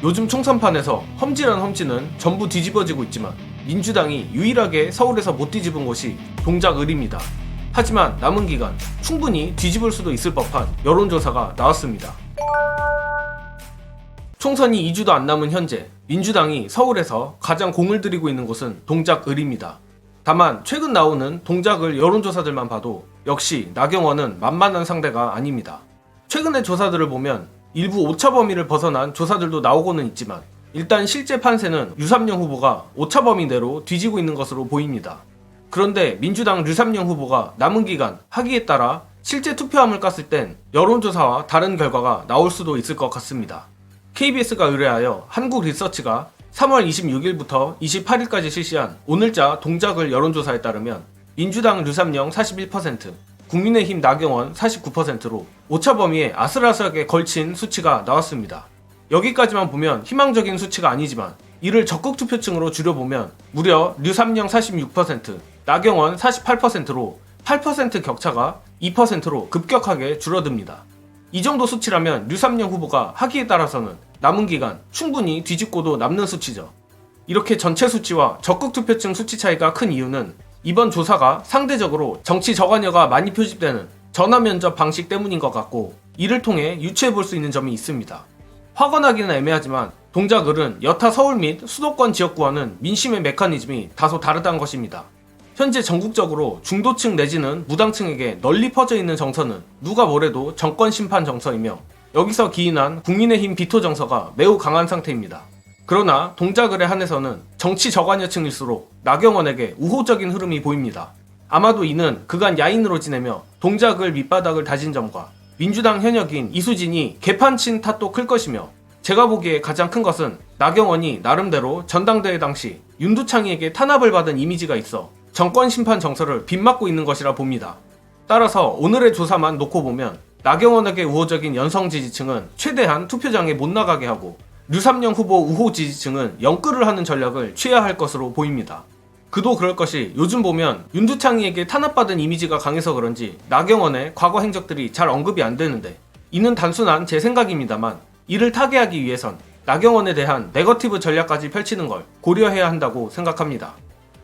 요즘 총선판에서 험지란 험지는 전부 뒤집어지고 있지만 민주당이 유일하게 서울에서 못 뒤집은 곳이 동작을입니다. 하지만 남은 기간 충분히 뒤집을 수도 있을 법한 여론조사가 나왔습니다. 총선이 2주도 안 남은 현재 민주당이 서울에서 가장 공을 들이고 있는 곳은 동작을입니다. 다만 최근 나오는 동작을 여론조사들만 봐도 역시 나경원은 만만한 상대가 아닙니다. 최근의 조사들을 보면 일부 오차 범위를 벗어난 조사들도 나오고는 있지만 일단 실제 판세는 류삼영 후보가 오차 범위 내로 뒤지고 있는 것으로 보입니다. 그런데 민주당 류삼영 후보가 남은 기간 하기에 따라 실제 투표함을 깠을 땐 여론조사와 다른 결과가 나올 수도 있을 것 같습니다. KBS가 의뢰하여 한국리서치가 3월 26일부터 28일까지 실시한 오늘자 동작을 여론조사에 따르면 민주당 류삼영 41%, 국민의힘 나경원 49%로 오차 범위에 아슬아슬하게 걸친 수치가 나왔습니다. 여기까지만 보면 희망적인 수치가 아니지만 이를 적극 투표층으로 줄여보면 무려 류삼영 46%, 나경원 48%로 8% 격차가 2%로 급격하게 줄어듭니다. 이 정도 수치라면 류삼영 후보가 하기에 따라서는 남은 기간 충분히 뒤집고도 남는 수치죠. 이렇게 전체 수치와 적극 투표층 수치 차이가 큰 이유는 이번 조사가 상대적으로 정치 저관여가 많이 표집되는 전화면접 방식 때문인 것 같고 이를 통해 유추해볼 수 있는 점이 있습니다. 확언하기는 애매하지만 동작을은 여타 서울 및 수도권 지역구와는 민심의 메커니즘이 다소 다르다는 것입니다. 현재 전국적으로 중도층 내지는 무당층에게 널리 퍼져 있는 정서는 누가 뭐래도 정권 심판 정서이며 여기서 기인한 국민의힘 비토 정서가 매우 강한 상태입니다. 그러나 동작을에 한해서는 정치 저관여층일수록 나경원에게 우호적인 흐름이 보입니다. 아마도 이는 그간 야인으로 지내며 동작을 밑바닥을 다진 점과 민주당 현역인 이수진이 개판친 탓도 클 것이며 제가 보기에 가장 큰 것은 나경원이 나름대로 전당대회 당시 윤두창이에게 탄압을 받은 이미지가 있어 정권 심판 정서를 빗맞고 있는 것이라 봅니다. 따라서 오늘의 조사만 놓고 보면 나경원에게 우호적인 연성 지지층은 최대한 투표장에 못 나가게 하고 류삼영 후보 우호 지지층은 영끌을 하는 전략을 취해야 할 것으로 보입니다. 그도 그럴 것이 요즘 보면 윤두창이에게 탄압받은 이미지가 강해서 그런지 나경원의 과거 행적들이 잘 언급이 안 되는데 이는 단순한 제 생각입니다만 이를 타개하기 위해선 나경원에 대한 네거티브 전략까지 펼치는 걸 고려해야 한다고 생각합니다.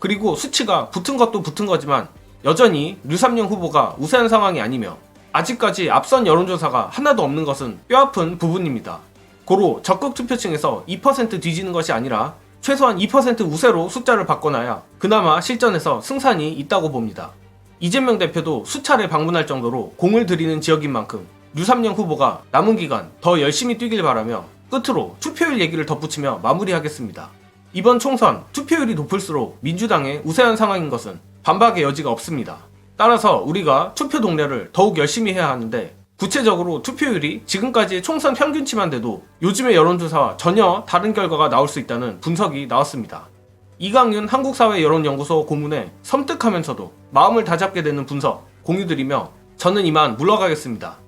그리고 수치가 붙은 것도 붙은 거지만 여전히 류삼영 후보가 우세한 상황이 아니며 아직까지 앞선 여론조사가 하나도 없는 것은 뼈아픈 부분입니다. 고로 적극 투표층에서 2% 뒤지는 것이 아니라 최소한 2% 우세로 숫자를 바꿔놔야 그나마 실전에서 승산이 있다고 봅니다. 이재명 대표도 수차례 방문할 정도로 공을 들이는 지역인 만큼 류삼영 후보가 남은 기간 더 열심히 뛰길 바라며 끝으로 투표율 얘기를 덧붙이며 마무리하겠습니다. 이번 총선 투표율이 높을수록 민주당의 우세한 상황인 것은 반박의 여지가 없습니다. 따라서 우리가 투표 동료를 더욱 열심히 해야 하는데 구체적으로 투표율이 지금까지의 총선 평균치만 돼도 요즘의 여론조사와 전혀 다른 결과가 나올 수 있다는 분석이 나왔습니다. 이강윤 한국사회여론연구소 고문의 섬뜩하면서도 마음을 다잡게 되는 분석 공유드리며 저는 이만 물러가겠습니다.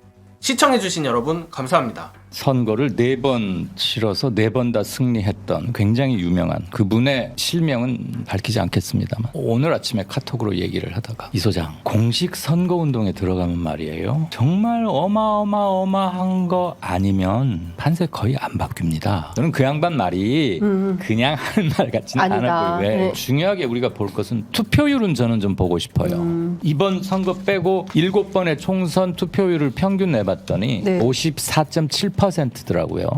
시청해주신 여러분 감사합니다. 선거를 4번 치러서 4번 다 승리했던 굉장히 유명한 그분의 실명은 밝히지 않겠습니다만 오늘 아침에 카톡으로 얘기를 하다가 이 소장 공식 선거운동에 들어가면 말이에요 정말 어마어마한 거 아니면 판세 거의 안 바뀝니다. 저는 그 양반 말이 그냥 하는 말 같지는 않아 보여요. 네. 중요하게 우리가 볼 것은 투표율은 저는 좀 보고 싶어요. 이번 선거 빼고 7번의 총선 투표율을 평균 내봤더니 네. 54.7%더라고요.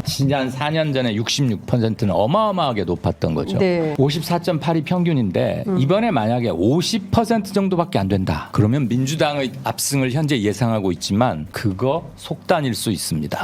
지난 4년 전에 66%는 어마어마하게 높았던 거죠. 네. 54.8이 평균인데 이번에 만약에 50% 정도밖에 안 된다. 그러면 민주당의 압승을 현재 예상하고 있지만 그거 속단일 수 있습니다.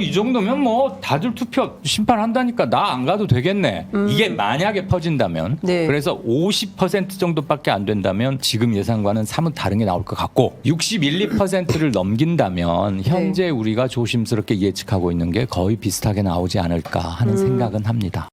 이 정도면 뭐 다들 투표 심판한다니까 나 안 가도 되겠네. 이게 만약에 퍼진다면 네. 그래서 50% 정도밖에 안 된다면 지금 예상과는 사뭇 다른 게 나올 것 같고 61, 2%를 넘긴다면 현재 우리가 조심스럽게 예측하고 있는 게 거의 비슷하게 나오지 않을까 하는 생각은 합니다.